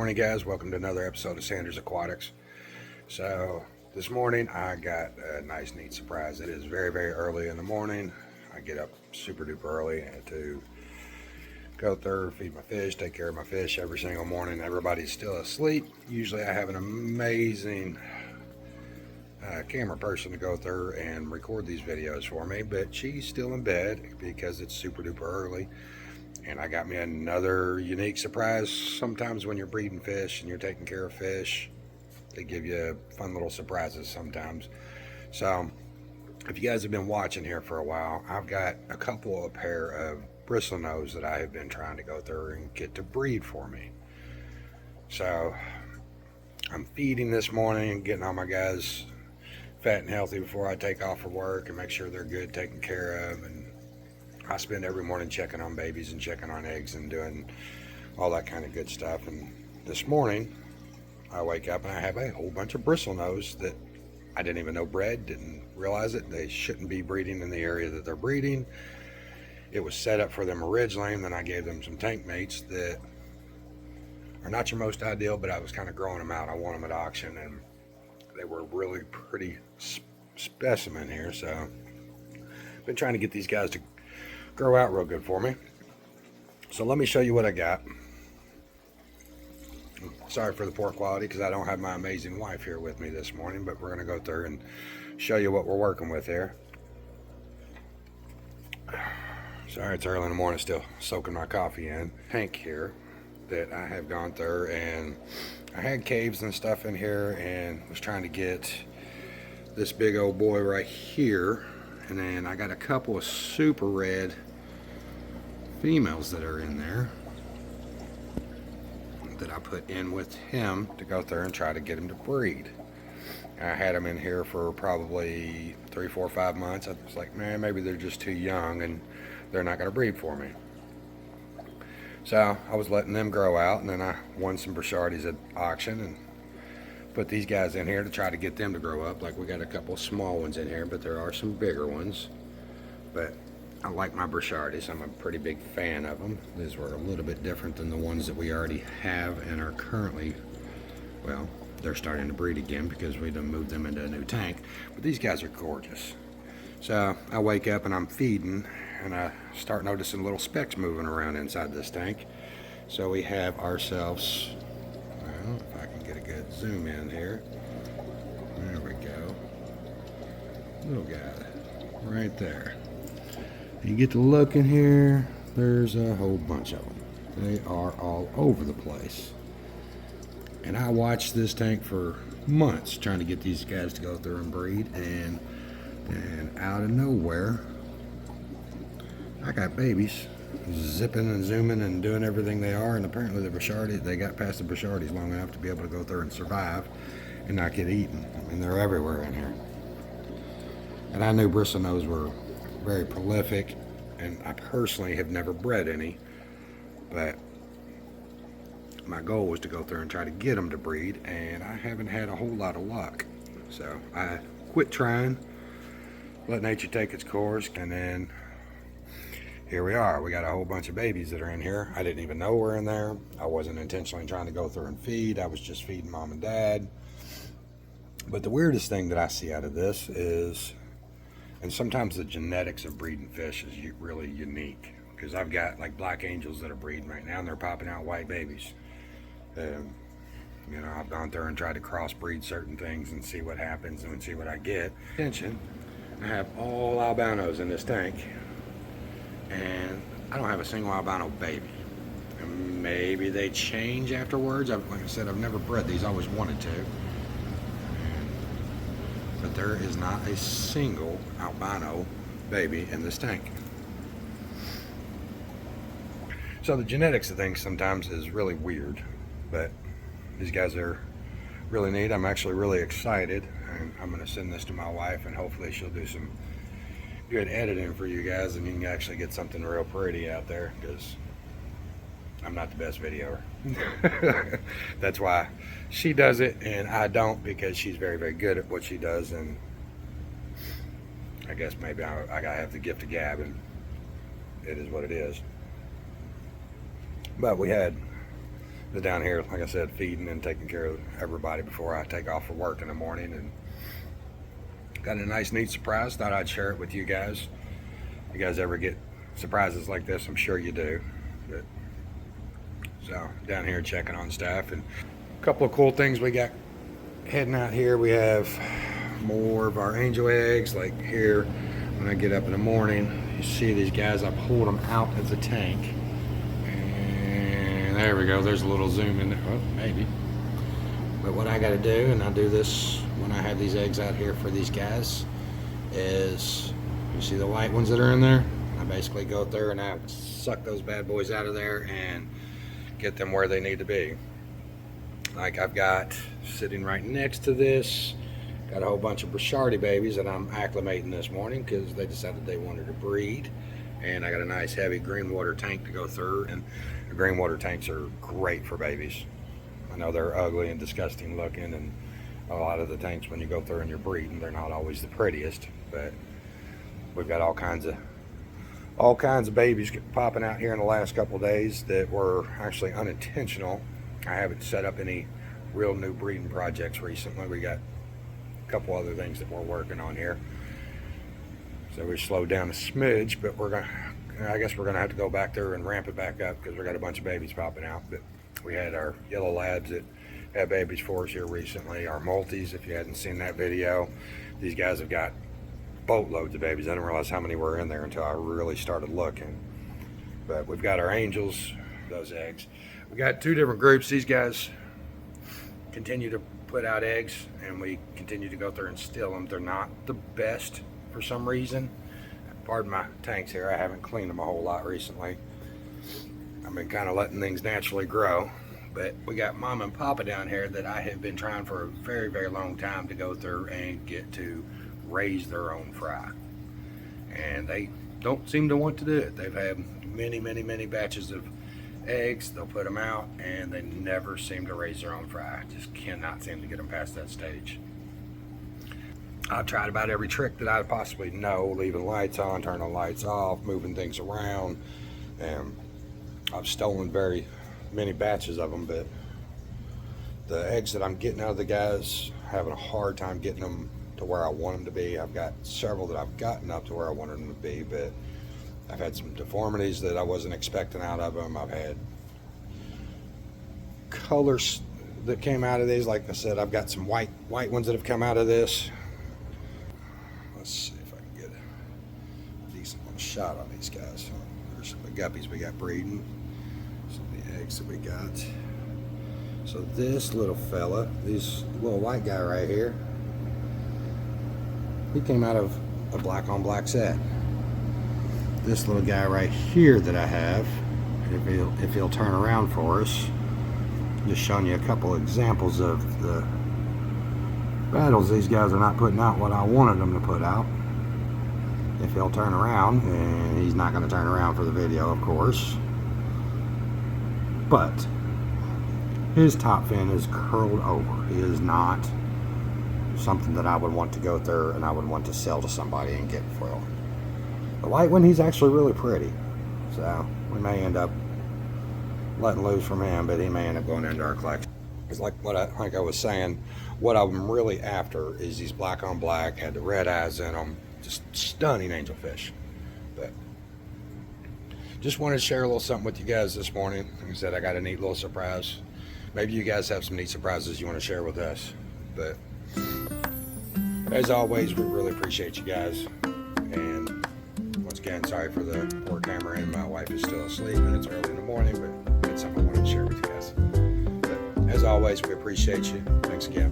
morning, guys. Welcome to another episode of Sanders Aquatics. So this morning I got a nice neat surprise. It is very early in the morning. I get up super duper early to go through, feed my fish, take care of my fish every single morning. Everybody's still asleep. Usually I have an amazing camera person to go through and record these videos for me, but she's still in bed because it's super duper early. And I got me another unique surprise. Sometimes when you're breeding fish and you're taking care of fish, they give you fun little surprises sometimes. So if you guys have been watching here for a while, I've got a couple of pair of Bristlenose that I have been trying to go through and get to breed for me. So I'm feeding this morning and getting all my guys fat and healthy before I take off for work and make sure they're good taken care of. And I spend every morning checking on babies and checking on eggs and doing all that kind of good stuff. And this morning I wake up and I have a whole bunch of Bristlenose that I didn't even know bred, didn't realize it. They shouldn't be breeding in the area that they're breeding. It was set up for them originally, and then I gave them some tank mates that are not your most ideal, but I was kind of growing them out. I won them at auction, and they were really pretty specimen here. So I've been trying to get these guys to grow out real good for me. So let me show you what I got. Sorry for the poor quality because I don't have my amazing wife here with me this morning, but we're going to go through and show you what we're working with here. Sorry, it's early in the morning, still soaking my coffee in. Tank here that I have gone through, and I had caves and stuff in here and was trying to get this big old boy right here, and then I got a couple of super red females that are in there that I put in with him to go through and try to get him to breed. I had them in here for probably 3, 4, 5 months. I was like, man, maybe they're just too young and they're not going to breed for me. So I was letting them grow out, and then I won some Brichardies at auction and put these guys in here to try to get them to grow up. Like, we got a couple of small ones in here, but there are some bigger ones. But I like my Brichardies. I'm a pretty big fan of them. These were a little bit different than the ones that we already have and are currently, well, they're starting to breed again because we done moved them into a new tank. But these guys are gorgeous. So I wake up and I'm feeding, and I start noticing little specks moving around inside this tank. So we have ourselves, well, if I can get a good zoom in here. There we go. Little guy right there. You get to look in here, there's a whole bunch of them. They are all over the place. And I watched this tank for months trying to get these guys to go through and breed, and out of nowhere I got babies zipping and zooming and doing everything they are, and apparently the Brichardies, they got past the Brichardies long enough to be able to go through and survive and not get eaten. I mean, they're everywhere in here. And I knew Bristlenose were very prolific, and I personally have never bred any, but my goal was to go through and try to get them to breed, and I haven't had a whole lot of luck. So I quit trying, let nature take its course, and then here we are. We got a whole bunch of babies that are in here. I didn't even know were in there. I wasn't intentionally trying to go through and feed. I was just feeding mom and dad. But the weirdest thing that I see out of this is, and sometimes the genetics of breeding fish is really unique, because I've got like black angels that are breeding right now, and they're popping out white babies. You know, I've gone through and tried to crossbreed certain things and see what happens and see what I get. Attention, I have all albinos in this tank, and I don't have a single albino baby. And maybe they change afterwards. Like I said, I've never bred these, I always wanted to. But there is not a single albino baby in this tank. So the genetics of things sometimes is really weird, but these guys are really neat. I'm actually really excited, and I'm going to send this to my wife, and hopefully she'll do some good editing for you guys, and you can actually get something real pretty out there, because I'm not the best videoer. That's why she does it and I don't, because she's very good at what she does, and I guess maybe I gotta have the gift of gab, and it is what it is. But we had down here, like I said, feeding and taking care of everybody before I take off for work in the morning. And got a nice, neat surprise. Thought I'd share it with you guys. You guys ever get surprises like this? I'm sure you do. But, so down here checking on staff, and a couple of cool things we got heading out here. We have more of our angel eggs. Like here, when I get up in the morning, you see these guys, I pulled them out of the tank. And there we go. There's a little zoom in there. Oh, maybe. But what I got to do, and I do this when I have these eggs out here for these guys, is you see the white ones that are in there? I basically go through and I suck those bad boys out of there and get them where they need to be. Like I've got sitting right next to this, got a whole bunch of Bristlenose babies that I'm acclimating this morning because they decided they wanted to breed. And I got a nice heavy green water tank to go through, and the green water tanks are great for babies. I know they're ugly and disgusting looking, and a lot of the tanks when you go through and you're breeding, they're not always the prettiest, but we've got all kinds of babies popping out here in the last couple of days that were actually unintentional. I haven't set up any real new breeding projects recently. We got a couple other things that we're working on here. So we slowed down a smidge, but I guess we're gonna have to go back there and ramp it back up because we got a bunch of babies popping out. But we had our yellow labs that had babies for us here recently. Our multis, if you hadn't seen that video, these guys have got boatloads of babies. I didn't realize how many were in there until I really started looking. But we've got our angels, those eggs. We got two different groups. These guys continue to put out eggs, and we continue to go through and still them. They're not the best for some reason. Pardon my tanks here. I haven't cleaned them a whole lot recently. I've been kind of letting things naturally grow. But we got Mama and Papa down here that I have been trying for a very, very long time to go through and get to raise their own fry. And they don't seem to want to do it. They've had many, many, many batches of eggs. They'll put them out and they never seem to raise their own fry. Just cannot seem to get them past that stage. I've tried about every trick that I possibly know, leaving lights on, turning lights off, moving things around, and I've stolen very many batches of them, but the eggs that I'm getting out of the guys, having a hard time getting them to where I want them to be. I've got several that I've gotten up to where I wanted them to be, but I've had some deformities that I wasn't expecting out of them. I've had colors that came out of these. Like I said, I've got some white ones that have come out of this. Let's see if I can get a decent little shot on these guys. There's the guppies we got breeding. Some of the eggs that we got. So this little fella, this little white guy right here, he came out of a black on black set. This little guy right here that I have, if he'll turn around for us, just showing you a couple examples of the battles these guys are not putting out what I wanted them to put out. If he'll turn around, and he's not going to turn around for the video, of course, but his top fin is curled over. He is not something that I would want to go through and I would want to sell to somebody and get for them. The white one, he's actually really pretty, so we may end up letting loose from him, but he may end up going into our collection. Because like I was saying, what I'm really after is these black on black, had the red eyes in them, just stunning angelfish. But just wanted to share a little something with you guys this morning. Like I said, I got a neat little surprise. Maybe you guys have some neat surprises you want to share with us. But as always, we really appreciate you guys. And once again, sorry for the poor camera in. My wife is still asleep and it's early in the morning, but it's something I wanted to share with you guys. But as always, we appreciate you. Thanks again.